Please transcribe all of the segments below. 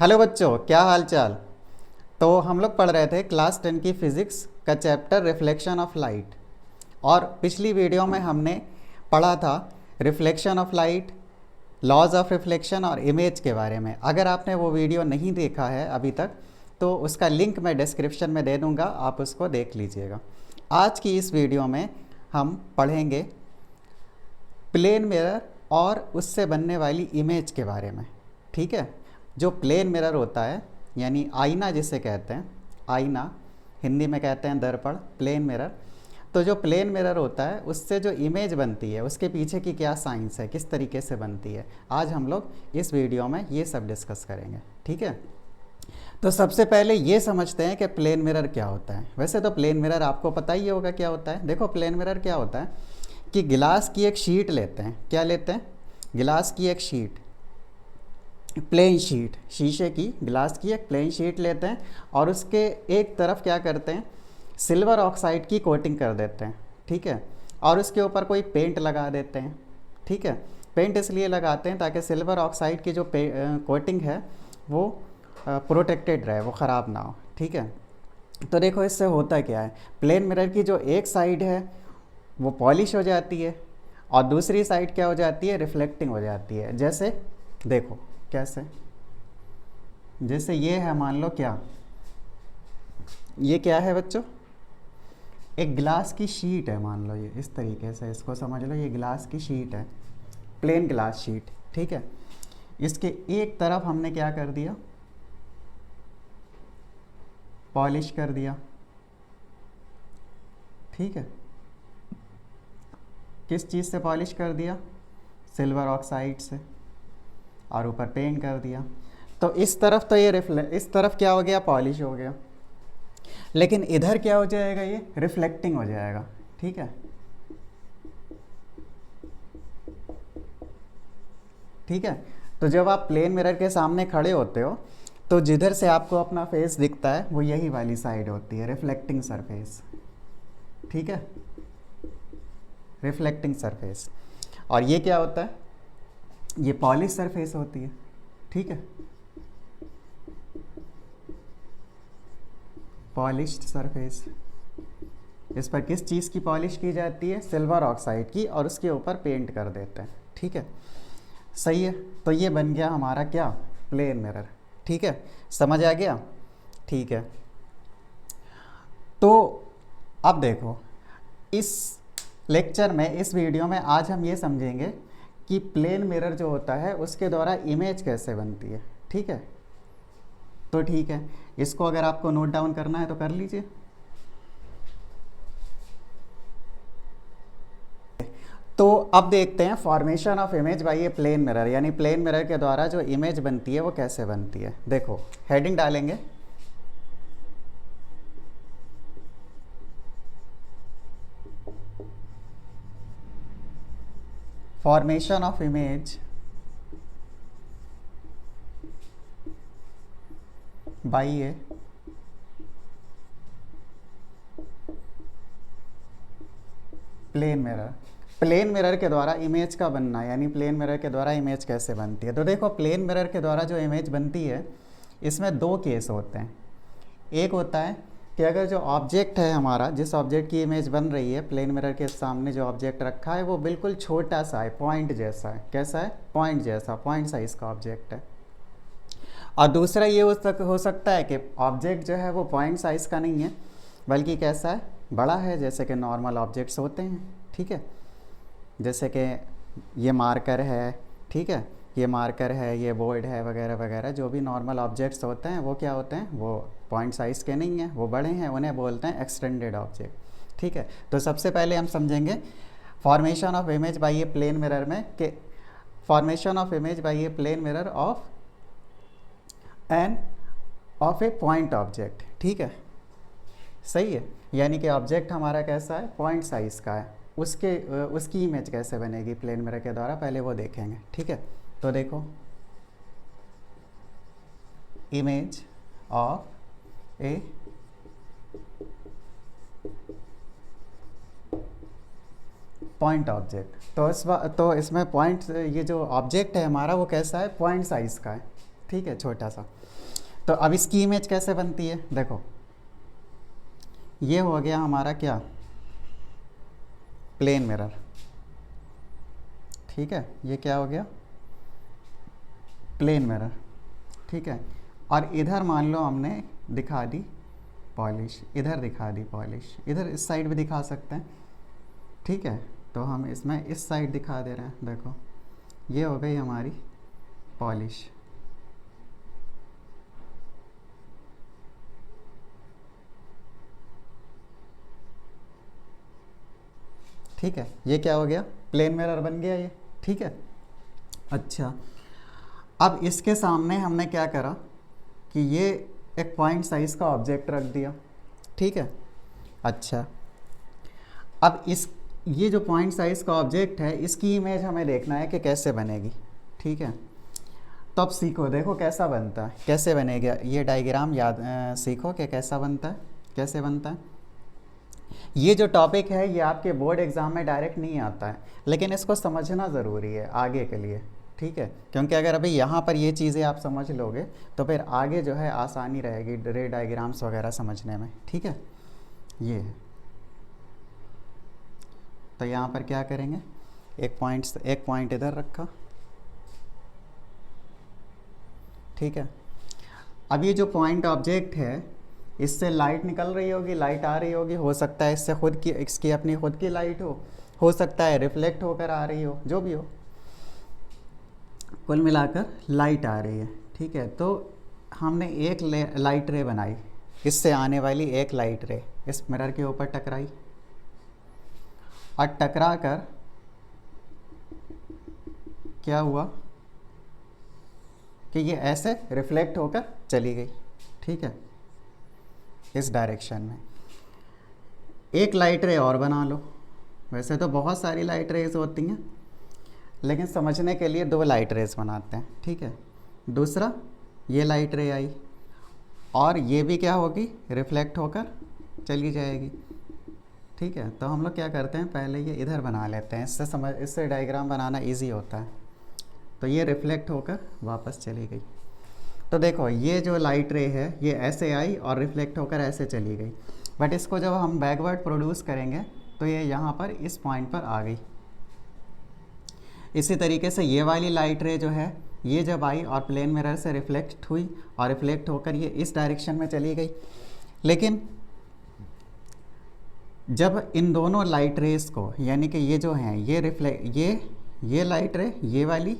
Hello बच्चों, क्या हाल चाल। तो हम लोग पढ़ रहे थे क्लास 10 की फिज़िक्स का चैप्टर रिफ्लेक्शन ऑफ लाइट। और पिछली वीडियो में हमने पढ़ा था reflection of light, laws of reflection और इमेज के बारे में। अगर आपने वो वीडियो नहीं देखा है अभी तक तो उसका लिंक मैं डिस्क्रिप्शन में दे दूँगा, आप उसको देख लीजिएगा। आज की इस वीडियो में हम पढ़ेंगे प्लेन मिरर और उससे बनने वाली इमेज के बारे में। ठीक है, जो प्लेन मिरर होता है यानी आईना जिसे कहते हैं, आईना हिंदी में कहते हैं दर्पण, प्लेन मिरर। तो जो प्लेन मिरर होता है उससे जो इमेज बनती है उसके पीछे की क्या साइंस है, किस तरीके से बनती है, आज हम लोग इस वीडियो में ये सब डिस्कस करेंगे। ठीक है, तो सबसे पहले ये समझते हैं कि प्लेन मिरर क्या होता है। वैसे तो प्लेन मिरर आपको पता ही होगा क्या होता है। देखो, प्लेन मिरर क्या होता है कि गिलास की एक शीट लेते हैं। क्या लेते हैं? गिलास की एक शीट, प्लेन शीट, शीशे की गिलास की एक प्लेन शीट लेते हैं और उसके एक तरफ क्या करते हैं, सिल्वर ऑक्साइड की कोटिंग कर देते हैं। ठीक है, और उसके ऊपर कोई पेंट लगा देते हैं। ठीक है, पेंट इसलिए लगाते हैं ताकि सिल्वर ऑक्साइड की जो कोटिंग है वो प्रोटेक्टेड रहे, वो ख़राब ना हो। ठीक है, तो देखो इससे होता क्या है, प्लेन मिरर की जो एक साइड है वो पॉलिश हो जाती है और दूसरी साइड क्या हो जाती है, रिफ्लेक्टिंग हो जाती है। जैसे देखो कैसे, जैसे ये है, मान लो क्या, ये क्या है बच्चों, एक गिलास की शीट है। मान लो ये इस तरीके से इसको समझ लो, ये गिलास की शीट है, प्लेन गिलास शीट। ठीक है, इसके एक तरफ हमने क्या कर दिया, पॉलिश कर दिया। ठीक है, किस चीज़ से पॉलिश कर दिया, सिल्वर ऑक्साइड से, और ऊपर पेंट कर दिया। तो इस तरफ तो ये इस तरफ क्या हो गया, पॉलिश हो गया, लेकिन इधर क्या हो जाएगा, ये रिफ्लेक्टिंग हो जाएगा। ठीक है, ठीक है। तो जब आप प्लेन मिरर के सामने खड़े होते हो तो जिधर से आपको अपना फेस दिखता है वो यही वाली साइड होती है, रिफ्लेक्टिंग सरफेस। ठीक है, रिफ्लेक्टिंग सरफेस। और ये क्या होता है, ये पॉलिश सरफेस होती है। ठीक है, पॉलिश्ड सरफेस। इस पर किस चीज़ की पॉलिश की जाती है, सिल्वर ऑक्साइड की, और उसके ऊपर पेंट कर देते हैं। ठीक है, सही है। तो ये बन गया हमारा क्या, प्लेन मिरर। ठीक है, समझ आ गया। ठीक है, तो अब देखो, इस लेक्चर में, इस वीडियो में आज हम ये समझेंगे कि प्लेन मिरर जो होता है उसके द्वारा इमेज कैसे बनती है। ठीक है, तो ठीक है, इसको अगर आपको नोट डाउन करना है तो कर लीजिए। तो अब देखते हैं formation of image by a plane mirror, यानी प्लेन मिरर के द्वारा जो इमेज बनती है वो कैसे बनती है। देखो, हेडिंग डालेंगे, formation of image by a plane mirror. Plane mirror के द्वारा इमेज का बनना, यानी प्लेन मिरर के द्वारा इमेज कैसे बनती है। तो देखो, प्लेन मिरर के द्वारा जो इमेज बनती है इसमें दो केस होते हैं। एक होता है कि अगर जो ऑब्जेक्ट है हमारा, जिस ऑब्जेक्ट की इमेज बन रही है, प्लेन मिरर के सामने जो ऑब्जेक्ट रखा है वो बिल्कुल छोटा सा है, पॉइंट जैसा है। कैसा है, पॉइंट जैसा, पॉइंट साइज का ऑब्जेक्ट है। और दूसरा ये हो सकता है कि ऑब्जेक्ट जो है वो पॉइंट साइज का नहीं है बल्कि कैसा है, बड़ा है, जैसे कि नॉर्मल ऑब्जेक्ट्स होते हैं। ठीक है, जैसे कि ये मार्कर है। ठीक है, ये मार्कर है, ये बोर्ड है, वगैरह वगैरह, जो भी नॉर्मल ऑब्जेक्ट्स होते हैं वो क्या होते हैं, वो पॉइंट साइज़ के नहीं हैं, वो बड़े हैं, उन्हें बोलते हैं एक्सटेंडेड ऑब्जेक्ट। ठीक है, तो सबसे पहले हम समझेंगे formation of image by a plane mirror में कि formation of image by a plane mirror of a point object. ठीक है, सही है, यानी कि ऑब्जेक्ट हमारा कैसा है, पॉइंट साइज़ का है, उसकी इमेज कैसे बनेगी प्लेन मिरर के द्वारा, पहले वो देखेंगे। ठीक है, तो देखो, image of a point object. तो इसमें पॉइंट, ये जो ऑब्जेक्ट है हमारा वो कैसा है, पॉइंट साइज़ का है। ठीक है, छोटा सा। तो अब इसकी इमेज कैसे बनती है, देखो ये हो गया हमारा क्या, प्लेन मिरर, ठीक है, ये क्या हो गया, प्लेन मिरर, ठीक है। और इधर मान लो हमने दिखा दी पॉलिश, इधर दिखा दी पॉलिश, इधर इस साइड भी दिखा सकते हैं, ठीक है। तो हम इसमें इस साइड दिखा दे रहे हैं, देखो ये हो गई हमारी पॉलिश, ठीक है। ये क्या हो गया, प्लेन मिरर बन गया ये, ठीक है। अच्छा, अब इसके सामने हमने क्या करा कि ये एक पॉइंट साइज़ का ऑब्जेक्ट रख दिया, ठीक है। अच्छा, अब इस ये जो पॉइंट साइज़ का ऑब्जेक्ट है इसकी इमेज हमें देखना है कि कैसे बनेगी, ठीक है। तो अब सीखो, देखो कैसा बनता है, कैसे बनेगा ये डायग्राम, याद सीखो कि कैसा बनता है, कैसे बनता है। ये जो टॉपिक है ये आपके बोर्ड एग्ज़ाम में डायरेक्ट नहीं आता है, लेकिन इसको समझना ज़रूरी है आगे के लिए, ठीक है। क्योंकि अगर अभी यहाँ पर ये चीज़ें आप समझ लोगे तो फिर आगे जो है आसानी रहेगी रे डायग्राम्स वगैरह समझने में, ठीक है। ये है, तो यहाँ पर क्या करेंगे, एक पॉइंट इधर रखा, ठीक है। अब ये जो पॉइंट ऑब्जेक्ट है इससे लाइट निकल रही होगी, लाइट आ रही होगी, हो सकता है इससे खुद की, इसकी अपनी खुद की लाइट हो सकता है रिफ्लेक्ट होकर आ रही हो, जो भी हो, कुल मिलाकर लाइट आ रही है, ठीक है। तो हमने एक लाइट रे बनाई, इससे आने वाली एक लाइट रे इस मिरर के ऊपर टकराई, और टकरा कर क्या हुआ कि ये ऐसे रिफ्लेक्ट होकर चली गई, ठीक है, इस डायरेक्शन में। एक लाइट रे और बना लो, वैसे तो बहुत सारी लाइट रेज होती हैं लेकिन समझने के लिए दो लाइट रेज बनाते हैं, ठीक है। दूसरा ये लाइट रे आई और ये भी क्या होगी, रिफ्लेक्ट होकर चली जाएगी, ठीक है। तो हम लोग क्या करते हैं, पहले ये इधर बना लेते हैं, इससे डायग्राम बनाना इजी होता है। तो ये रिफ्लेक्ट होकर वापस चली गई। तो देखो ये जो लाइट रे है ये ऐसे आई और रिफ्लेक्ट होकर ऐसे चली गई, बट इसको जब हम बैकवर्ड प्रोड्यूस करेंगे तो ये यहाँ पर इस पॉइंट पर आ गई। इसी तरीके से ये वाली लाइट रे जो है ये जब आई और प्लेन मिरर से रिफ्लेक्ट हुई और रिफ्लेक्ट होकर ये इस डायरेक्शन में चली गई, लेकिन जब इन दोनों लाइट रेस को, यानी कि ये जो हैं ये लाइट रे, ये वाली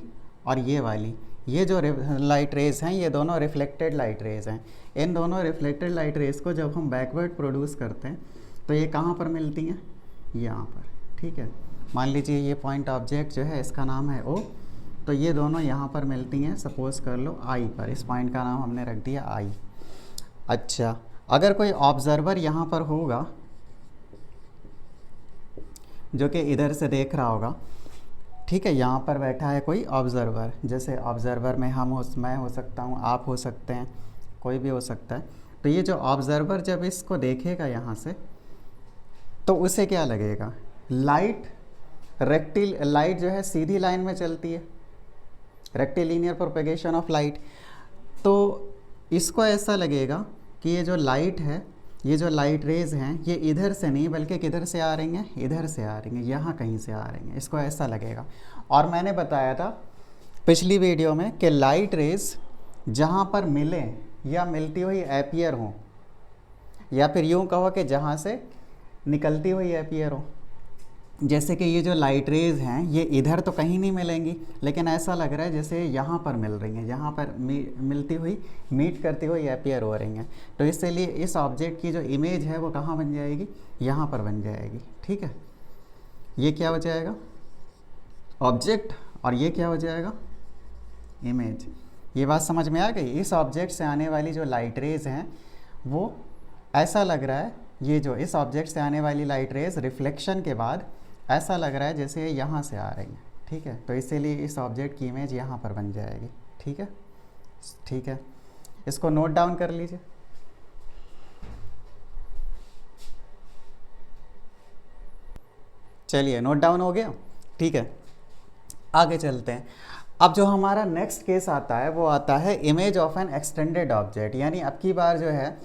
और ये वाली, ये जो लाइट रेज हैं ये दोनों रिफ्लेक्टेड लाइट रेज हैं, इन दोनों रिफ्लेक्टेड लाइट रेज को जब हम बैकवर्ड प्रोड्यूस करते हैं तो ये कहाँ पर मिलती हैं, यहाँ पर, ठीक है। मान लीजिए ये पॉइंट ऑब्जेक्ट जो है इसका नाम है ओ, तो ये दोनों यहाँ पर मिलती हैं, सपोज कर लो आई पर, इस पॉइंट का नाम हमने रख दिया आई। अच्छा, अगर कोई ऑब्जर्वर यहाँ पर होगा जो कि इधर से देख रहा होगा, ठीक है, यहाँ पर बैठा है कोई ऑब्ज़र्वर, जैसे ऑब्ज़र्वर में मैं हो सकता हूँ, आप हो सकते हैं, कोई भी हो सकता है। तो ये जो ऑब्ज़र्वर जब इसको देखेगा यहाँ से तो उसे क्या लगेगा, लाइट जो है सीधी लाइन में चलती है, रेक्टिलिनियर प्रोपेगेशन ऑफ लाइट। तो इसको ऐसा लगेगा कि ये जो लाइट है, ये जो लाइट रेज हैं ये इधर से नहीं बल्कि किधर से आ रही हैं, इधर से आ रही हैं, यहाँ कहीं से आ रही हैं, इसको ऐसा लगेगा। और मैंने बताया था पिछली वीडियो में कि लाइट रेज जहाँ पर मिलें या मिलती हुई अपीयर हों, या फिर यूँ कहो कि जहाँ से निकलती हुई अपीयर हो, जैसे कि ये जो लाइट रेज हैं ये इधर तो कहीं नहीं मिलेंगी, लेकिन ऐसा लग रहा है जैसे यहाँ पर मिल रही हैं, यहाँ पर मिलती हुई, मीट करती हुई अपीयर हो रही हैं। तो इसलिए इस ऑब्जेक्ट की जो इमेज है वो कहाँ बन जाएगी, यहाँ पर बन जाएगी, ठीक है। ये क्या हो जाएगा, ऑब्जेक्ट, और ये क्या हो जाएगा, इमेज। ये बात समझ में आ गई। इस ऑब्जेक्ट से आने वाली जो लाइट रेज हैं वो ऐसा लग रहा है, ये जो इस ऑब्जेक्ट से आने वाली लाइट रेज रिफ्लेक्शन के बाद ऐसा लग रहा है जैसे यहाँ से आ रही हैं, ठीक है। तो इसीलिए इस ऑब्जेक्ट की इमेज यहाँ पर बन जाएगी, ठीक है, ठीक है। इसको नोट डाउन कर लीजिए। चलिए नोट डाउन हो गया, ठीक है। आगे चलते हैं। अब जो हमारा नेक्स्ट केस आता है वो आता है image of N extended object, यानी अब की बार जो है,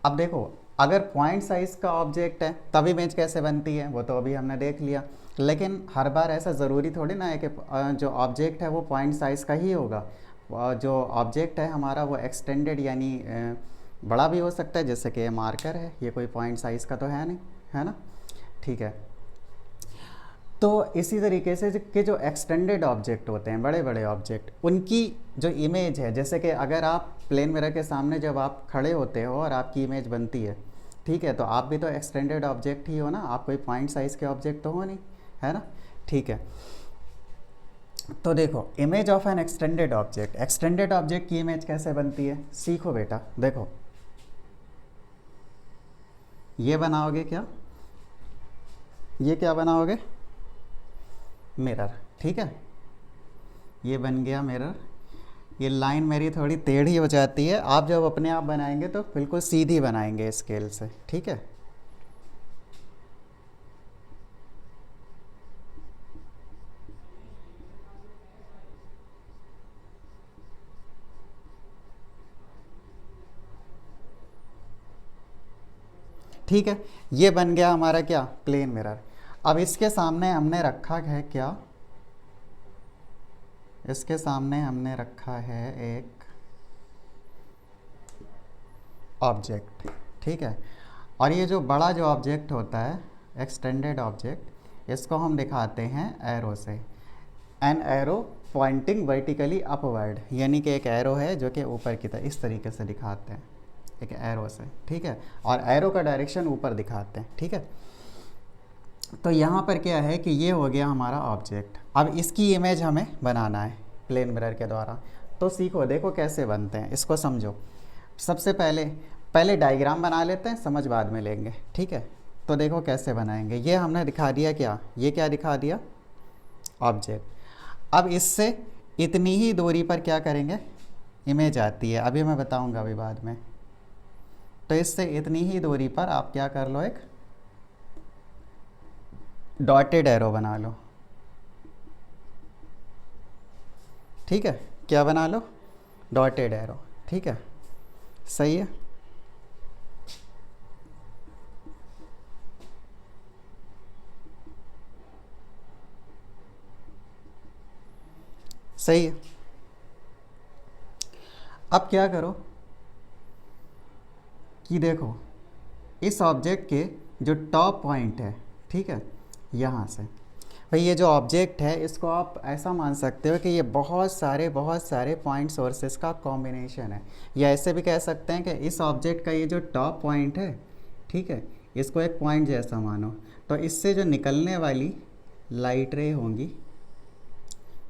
अब देखो अगर पॉइंट साइज़ का ऑब्जेक्ट है तब इमेज कैसे बनती है वो तो अभी हमने देख लिया, लेकिन हर बार ऐसा ज़रूरी थोड़ी ना है कि जो ऑब्जेक्ट है वो पॉइंट साइज़ का ही होगा। जो ऑब्जेक्ट है हमारा वो एक्सटेंडेड यानी बड़ा भी हो सकता है, जैसे कि मार्कर है, ये कोई पॉइंट साइज़ का तो है नहीं, है ना, ठीक है। तो इसी तरीके से कि जो एक्सटेंडेड ऑब्जेक्ट होते हैं, बड़े बड़े ऑब्जेक्ट, उनकी जो इमेज है, जैसे कि अगर आप प्लेन मिरर के सामने जब आप खड़े होते हो और आपकी इमेज बनती है, ठीक है, तो आप भी तो एक्सटेंडेड ऑब्जेक्ट ही हो ना, आप कोई पॉइंट साइज़ के ऑब्जेक्ट तो हो नहीं, है ना, ठीक है। तो देखो image of N extended object, extended object की इमेज कैसे बनती है, सीखो बेटा। देखो ये बनाओगे क्या, ये क्या बनाओगे, मिरर, ठीक है, ये बन गया मिरर। ये लाइन मेरी थोड़ी टेढ़ी हो जाती है, आप जब अपने आप बनाएंगे तो बिल्कुल सीधी बनाएंगे स्केल से, ठीक है। ठीक है, ये बन गया हमारा क्या, प्लेन मिरर। अब इसके सामने हमने रखा है क्या, इसके सामने हमने रखा है एक ऑब्जेक्ट, ठीक है। और ये जो बड़ा जो ऑब्जेक्ट होता है एक्सटेंडेड ऑब्जेक्ट, इसको हम दिखाते हैं एरो से, an arrow pointing vertically upward, यानी कि एक एरो है जो कि ऊपर की तरफ, इस तरीके से दिखाते हैं एक एरो से, ठीक है, और एरो का डायरेक्शन ऊपर दिखाते हैं, ठीक है। तो यहाँ पर क्या है कि ये हो गया हमारा ऑब्जेक्ट, अब इसकी इमेज हमें बनाना है प्लेन मिरर के द्वारा। तो सीखो, देखो कैसे बनते हैं, इसको समझो। सबसे पहले डायग्राम बना लेते हैं, समझ बाद में लेंगे, ठीक है। तो देखो कैसे बनाएंगे, ये हमने दिखा दिया क्या, ये क्या दिखा दिया, ऑब्जेक्ट। अब इससे इतनी ही दूरी पर क्या करेंगे, इमेज आती है, अभी मैं बताऊंगा अभी बाद में। तो इससे इतनी ही दूरी पर आप क्या कर लो, एक डॉटेड एरो बना लो, ठीक है, क्या बना लो, डॉटेड एरो, ठीक है, सही है। सही है। अब क्या करो कि देखो इस ऑब्जेक्ट के जो टॉप पॉइंट है, ठीक है, यहाँ से भाई ये जो ऑब्जेक्ट है इसको आप ऐसा मान सकते हो कि ये बहुत सारे पॉइंट सोर्सेस का कॉम्बिनेशन है, या ऐसे भी कह सकते हैं कि इस ऑब्जेक्ट का ये जो टॉप पॉइंट है, ठीक है, इसको एक पॉइंट जैसा मानो, तो इससे जो निकलने वाली लाइट रे होंगी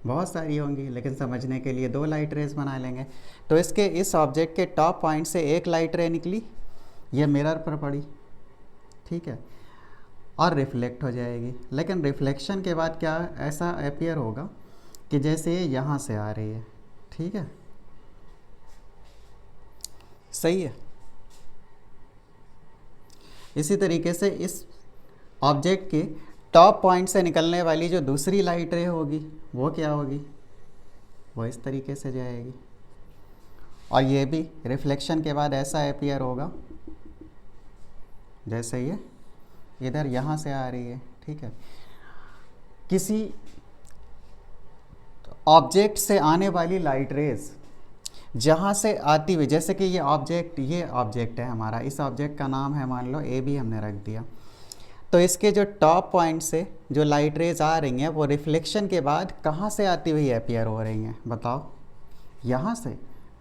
बहुत सारी होंगी, लेकिन समझने के लिए दो लाइट रेज बना लेंगे। तो इसके इस ऑब्जेक्ट के टॉप पॉइंट से एक लाइट रे निकली, ये मिरर पर पड़ी, ठीक है, और रिफ्लेक्ट हो जाएगी। लेकिन रिफ्लेक्शन के बाद क्या ऐसा अपीयर होगा कि जैसे ये यहाँ से आ रही है, ठीक है, सही है। इसी तरीके से इस ऑब्जेक्ट के टॉप पॉइंट से निकलने वाली जो दूसरी लाइट रे होगी वो क्या होगी, वो इस तरीके से जाएगी, और ये भी रिफ्लेक्शन के बाद ऐसा अपीयर होगा जैसे ये इधर यहाँ से आ रही है, ठीक है। किसी ऑब्जेक्ट से आने वाली लाइट रेज जहाँ से आती हुई, जैसे कि ये ऑब्जेक्ट है हमारा, इस ऑब्जेक्ट का नाम है मान लो ए बी हमने रख दिया, तो इसके जो टॉप पॉइंट से जो लाइट रेज आ रही हैं वो रिफ्लेक्शन के बाद कहाँ से आती हुई अपीयर हो रही हैं, बताओ, यहाँ से।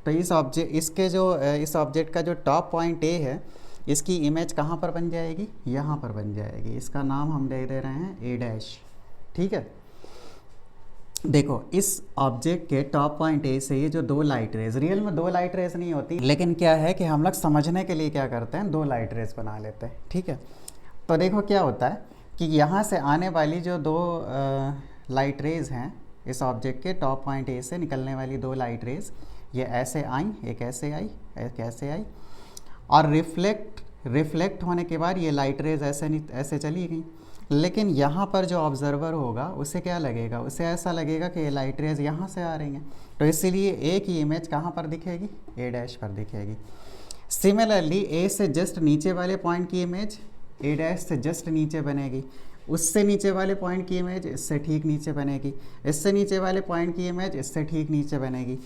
तो इस ऑब्जेक्ट का जो टॉप पॉइंट ए है, इसकी इमेज कहाँ पर बन जाएगी, यहाँ पर बन जाएगी, इसका नाम हम दे रहे हैं ए डैश, ठीक है। देखो इस ऑब्जेक्ट के टॉप पॉइंट ए से ये जो दो लाइट रेज, रियल में दो लाइट रेज नहीं होती, लेकिन क्या है कि हम लोग समझने के लिए क्या करते हैं, दो लाइट रेज बना लेते हैं, ठीक है। तो देखो क्या होता है कि यहाँ से आने वाली जो दो लाइट रेज हैं, इस ऑब्जेक्ट के टॉप पॉइंट ए से निकलने वाली दो लाइट रेज, ये ऐसे आई, एक ऐसे आई, एक ऐसे आई, और रिफ्लेक्ट होने के बाद ये लाइट रेज ऐसे चली गई। लेकिन यहाँ पर जो ऑब्जर्वर होगा उसे क्या लगेगा, उसे ऐसा लगेगा कि ये लाइट रेज यहाँ से आ रही हैं, तो इसीलिए ए की इमेज कहाँ पर दिखेगी, ए डैश पर दिखेगी। सिमिलरली ए से जस्ट नीचे वाले पॉइंट की इमेज ए डैश से जस्ट नीचे बनेगी, उससे नीचे वाले पॉइंट की इमेज इससे ठीक नीचे बनेगी, इससे नीचे वाले पॉइंट की इमेज इससे ठीक नीचे बनेगी।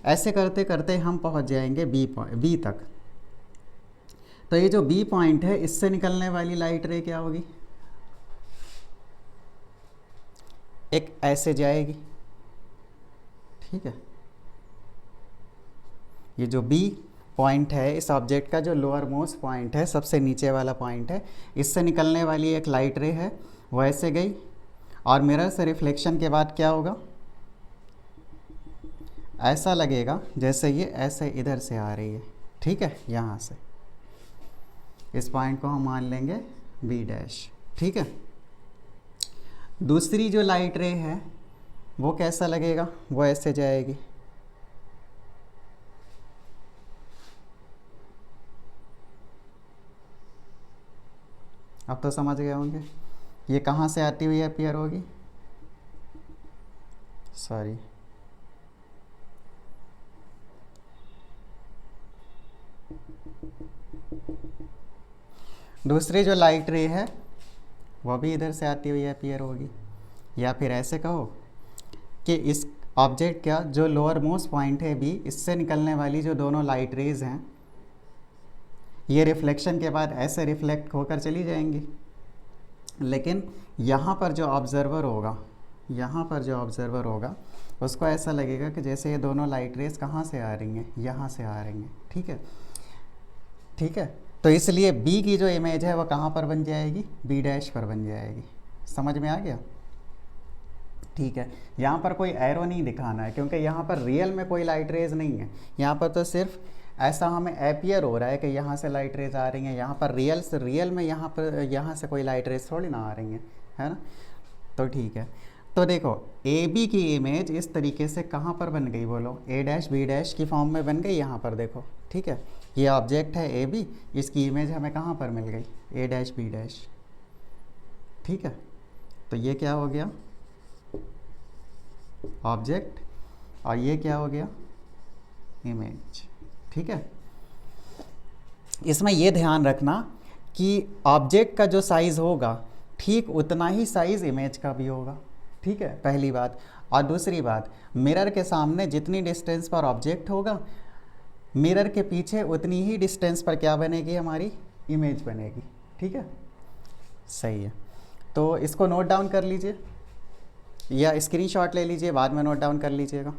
ऐसे करते करते हम पहुंच जाएंगे बी तक। तो ये जो बी पॉइंट है इससे निकलने वाली लाइट रे क्या होगी, एक ऐसे जाएगी, ठीक है। ये जो बी पॉइंट है इस ऑब्जेक्ट का जो लोअर मोस्ट पॉइंट है, सबसे नीचे वाला पॉइंट है, इससे निकलने वाली एक लाइट रे है, वो ऐसे गई और मिरर से रिफ्लेक्शन के बाद क्या होगा, ऐसा लगेगा जैसे ये ऐसे इधर से आ रही है, ठीक है, यहाँ से। इस पॉइंट को हम मान लेंगे बी डैश, ठीक है। दूसरी जो लाइट रे है वो कैसा लगेगा, वो ऐसे जाएगी, अब तो समझ गए होंगे ये कहाँ से आती हुई अपीयर होगी, सॉरी दूसरी जो लाइट रे है वो भी इधर से आती हुई अपीयर होगी, या फिर ऐसे कहो कि इस ऑब्जेक्ट का जो लोअर मोस्ट पॉइंट है बी, इससे निकलने वाली जो दोनों लाइट रेज हैं ये रिफ्लेक्शन के बाद ऐसे रिफ्लेक्ट होकर चली जाएंगी, लेकिन यहाँ पर जो ऑब्जर्वर होगा, यहाँ पर जो ऑब्जर्वर होगा उसको ऐसा लगेगा कि जैसे ये दोनों लाइट रेज कहाँ से आ रही हैं, यहाँ से आ रही हैं, ठीक है, ठीक है। तो इसलिए बी की जो इमेज है वो कहाँ पर बन जाएगी, बी डैश पर बन जाएगी। समझ में आ गया, ठीक है। यहाँ पर कोई एरो नहीं दिखाना है क्योंकि यहाँ पर रियल में कोई लाइट रेज नहीं है, यहाँ पर तो सिर्फ ऐसा हमें अपीयर हो रहा है कि यहाँ से लाइट रेज आ रही हैं, यहाँ पर रियल में यहाँ से कोई लाइट रेज थोड़ी ना आ रही हैं, है ना। तो ठीक है, तो देखो ए बी की इमेज इस तरीके से कहाँ पर बन गई, बोलो ए डैश बी डैश की फॉर्म में बन गई यहाँ पर, देखो, ठीक है। ये ऑब्जेक्ट है ए बी, इसकी इमेज हमें कहाँ पर मिल गई, ए डैश बी डैश, ठीक है। तो ये क्या हो गया, ऑब्जेक्ट, और ये क्या हो गया, इमेज, ठीक है। इसमें ये ध्यान रखना कि ऑब्जेक्ट का जो साइज़ होगा ठीक उतना ही साइज़ इमेज का भी होगा, ठीक है, पहली बात। और दूसरी बात, मिरर के सामने जितनी डिस्टेंस पर ऑब्जेक्ट होगा, मिरर के पीछे उतनी ही डिस्टेंस पर क्या बनेगी, हमारी इमेज बनेगी, ठीक है, सही है। तो इसको नोट डाउन कर लीजिए या स्क्रीनशॉट ले लीजिए, बाद में नोट डाउन कर लीजिएगा।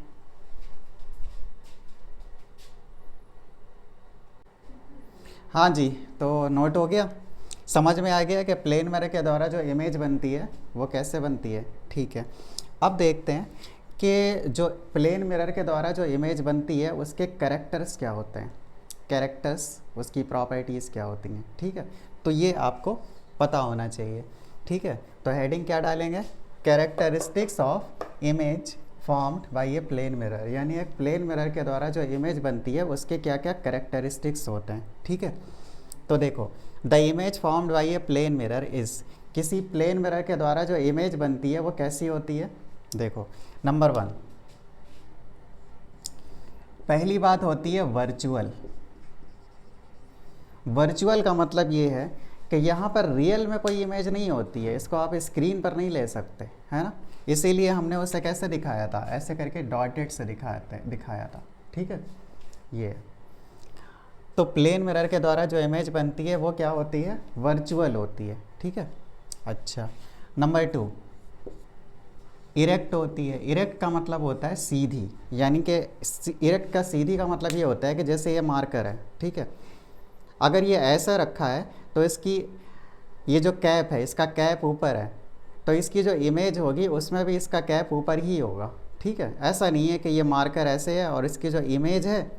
हाँ जी, तो नोट हो गया, समझ में आ गया कि प्लेन मिरर के द्वारा जो इमेज बनती है वो कैसे बनती है, ठीक है। अब देखते हैं कि जो प्लेन मिरर के द्वारा जो इमेज बनती है उसके कैरेक्टर्स क्या होते हैं, कैरेक्टर्स, उसकी प्रॉपर्टीज़ क्या होती हैं, ठीक है। तो ये आपको पता होना चाहिए, ठीक है। तो हेडिंग क्या डालेंगे, characteristics of image formed by a plane mirror, यानी एक प्लेन मिरर के द्वारा जो इमेज बनती है उसके क्या क्या कैरेक्टरिस्टिक्स होते हैं, ठीक है। तो देखो, the image formed by a plane mirror is, किसी प्लेन मिरर के द्वारा जो इमेज बनती है वो कैसी होती है, देखो, नंबर 1, पहली बात होती है वर्चुअल। वर्चुअल का मतलब ये है कि यहाँ पर रियल में कोई इमेज नहीं होती है, इसको आप स्क्रीन पर नहीं ले सकते, है ना। इसीलिए हमने उसे कैसे दिखाया था, ऐसे करके डॉटेड से दिखाया था, ठीक है। ये तो प्लेन मिरर के द्वारा जो इमेज बनती है वो क्या होती है, वर्चुअल होती है, ठीक है। अच्छा, नंबर 2, इरेक्ट होती है। इरेक्ट का मतलब होता है सीधी, यानी कि इरेक्ट का सीधी का मतलब ये होता है कि जैसे ये मार्कर है, ठीक है, अगर ये ऐसा रखा है तो इसकी ये जो कैप है, इसका कैप ऊपर है, तो इसकी जो इमेज होगी उसमें भी इसका कैप ऊपर ही होगा, ठीक है। ऐसा नहीं है कि ये मार्कर ऐसे है और इसकी जो इमेज है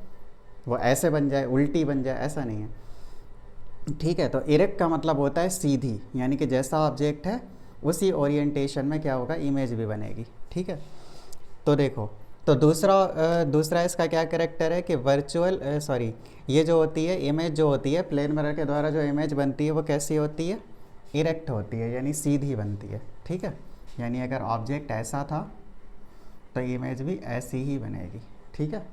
वो ऐसे बन जाए, उल्टी बन जाए, ऐसा नहीं है, ठीक है। तो इरेक्ट का मतलब होता है सीधी, यानी कि जैसा ऑब्जेक्ट है उसी ओरिएंटेशन में क्या होगा, इमेज भी बनेगी, ठीक है। तो देखो, तो दूसरा इसका क्या कैरेक्टर है कि वर्चुअल, ये जो होती है इमेज, जो होती है प्लेन मिरर के द्वारा जो इमेज बनती है वो कैसी होती है, इरेक्ट होती है, यानी सीधी बनती है। ठीक है, यानी अगर ऑब्जेक्ट ऐसा था तो इमेज भी ऐसी ही बनेगी। ठीक है,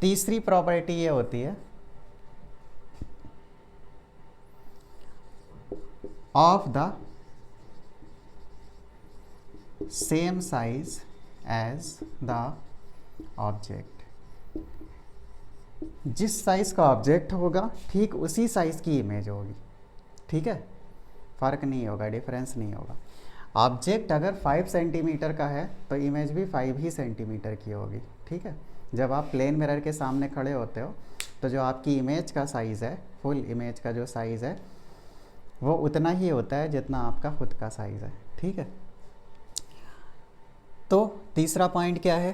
तीसरी प्रॉपर्टी ये होती है of the same size as the object. जिस साइज का ऑब्जेक्ट होगा ठीक उसी साइज की इमेज होगी। ठीक है, फ़र्क नहीं होगा, डिफरेंस नहीं होगा। ऑब्जेक्ट अगर 5 सेंटीमीटर का है तो इमेज भी 5 ही सेंटीमीटर की होगी। ठीक है, जब आप प्लेन मिरर के सामने खड़े होते हो तो जो आपकी इमेज का साइज़ है, फुल इमेज का जो साइज़ है वो उतना ही होता है जितना आपका खुद का साइज़ है। ठीक है, तो तीसरा पॉइंट क्या है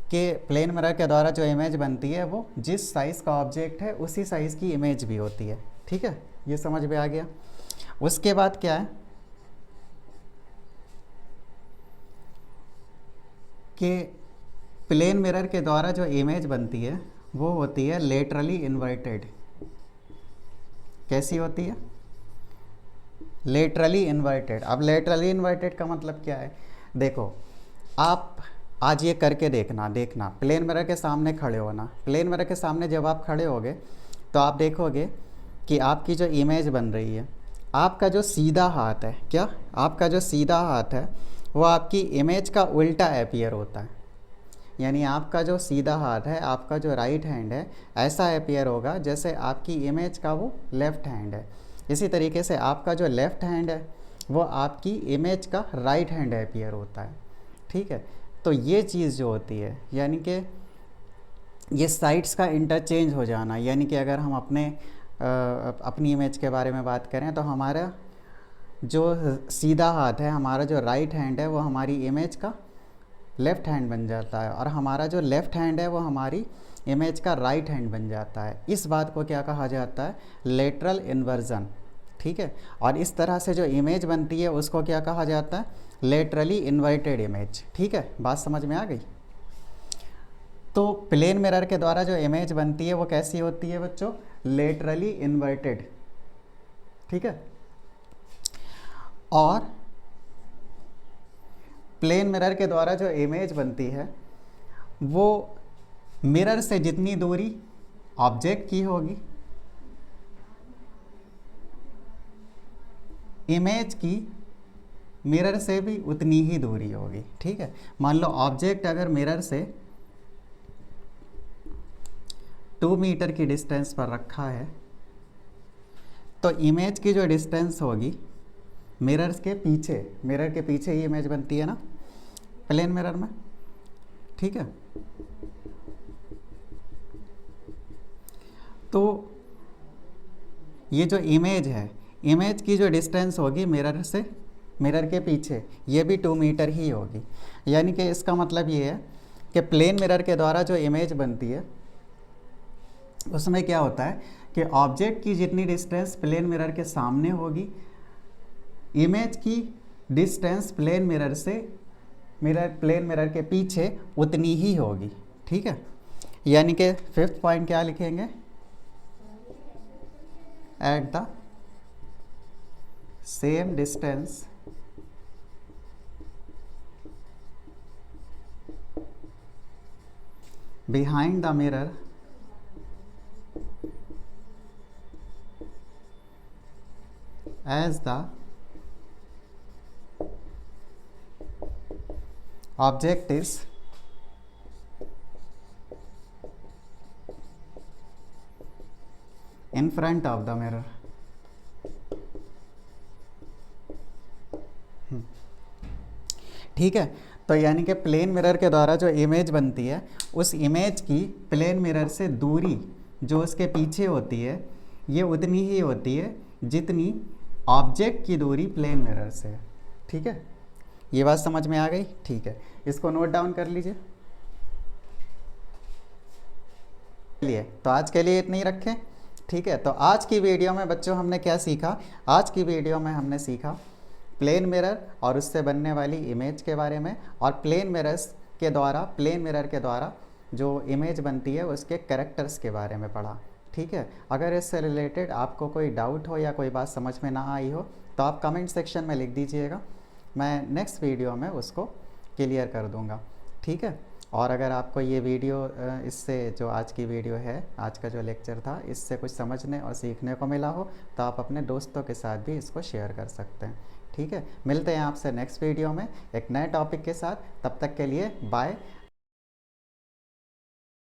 कि प्लेन मिरर के द्वारा जो इमेज बनती है वो जिस साइज़ का ऑब्जेक्ट है उसी साइज़ की इमेज भी होती है। ठीक है, ये समझ में आ गया। उसके बाद क्या है कि प्लेन मिरर के द्वारा जो इमेज बनती है वो होती है लेटरली इन्वर्टेड। कैसी होती है? Laterally inverted. अब लेटरली इन्वर्टेड का मतलब क्या है? देखो, आप आज ये करके देखना प्लेन मिरर के सामने खड़े होना। प्लेन मिरर के सामने जब आप खड़े होगे तो आप देखोगे कि आपकी जो इमेज बन रही है, आपका जो सीधा हाथ है, क्या आपका जो सीधा हाथ है वो आपकी इमेज का उल्टा अपीयर होता है। यानी आपका जो सीधा हाथ है, आपका जो राइट हैंड है, ऐसा अपीयर होगा जैसे आपकी इमेज का वो लेफ़्ट हैंड है। इसी तरीके से आपका जो लेफ़्ट हैंड है वो आपकी इमेज का राइट हैंड अपीयर होता है। ठीक है, तो ये चीज़ जो होती है यानी कि ये साइड्स का इंटरचेंज हो जाना, यानी कि अगर हम अपनी इमेज के बारे में बात करें तो हमारा जो सीधा हाथ है, हमारा जो राइट हैंड है वो हमारी इमेज का लेफ़्ट हैंड बन जाता है और हमारा जो लेफ़्ट हैंड है वो हमारी इमेज का राइट हैंड बन जाता है। इस बात को क्या कहा जाता है? Lateral inversion. ठीक है, और इस तरह से जो इमेज बनती है उसको क्या कहा जाता है? Laterally inverted image. ठीक है, बात समझ में आ गई? तो प्लेन मिरर के द्वारा जो इमेज बनती है वो कैसी होती है बच्चों? Laterally inverted. ठीक है, और प्लेन मिरर के द्वारा जो इमेज बनती है वो मिरर से जितनी दूरी ऑब्जेक्ट की होगी, इमेज की मिरर से भी उतनी ही दूरी होगी। ठीक है, मान लो ऑब्जेक्ट अगर मिरर से 2 मीटर की डिस्टेंस पर रखा है तो इमेज की जो डिस्टेंस होगी मिरर के पीछे ही इमेज बनती है ना प्लेन मिरर में। ठीक है, तो ये जो इमेज है, इमेज की जो डिस्टेंस होगी मिरर के पीछे, ये भी 2 मीटर ही होगी। यानी कि इसका मतलब ये है कि प्लेन मिरर के द्वारा जो इमेज बनती है उसमें क्या होता है कि ऑब्जेक्ट की जितनी डिस्टेंस प्लेन मिरर के सामने होगी, इमेज की डिस्टेंस प्लेन मिरर के पीछे उतनी ही होगी। ठीक है, यानी कि 5th पॉइंट क्या लिखेंगे? At the same distance behind the mirror as the object is in front of the mirror। ठीक है, तो यानी कि प्लेन मिरर के द्वारा जो इमेज बनती है उस इमेज की प्लेन मिरर से दूरी जो उसके पीछे होती है ये उतनी ही होती है जितनी ऑब्जेक्ट की दूरी प्लेन मिरर से है। ठीक है, ये बात समझ में आ गई? ठीक है, इसको नोट डाउन कर लीजिए। चलिए, तो आज के लिए इतनी रखें। ठीक है, तो आज की वीडियो में बच्चों हमने क्या सीखा? आज की वीडियो में हमने सीखा प्लेन मिरर और उससे बनने वाली इमेज के बारे में, और प्लेन मिरर के द्वारा जो इमेज बनती है उसके कैरेक्टर्स के बारे में पढ़ा। ठीक है। अगर इससे रिलेटेड आपको कोई डाउट हो या कोई बात समझ में ना आई हो तो आप कमेंट सेक्शन में लिख दीजिएगा, मैं नेक्स्ट वीडियो में उसको क्लियर कर दूंगा, ठीक है। और अगर आपको ये वीडियो इससे जो आज की वीडियो है, आज का जो लेक्चर था, इससे कुछ समझने और सीखने को मिला हो तो आप अपने दोस्तों के साथ भी इसको शेयर कर सकते हैं, ठीक है। मिलते हैं आपसे नेक्स्ट वीडियो में एक नए टॉपिक के साथ, तब तक के लिए बाय।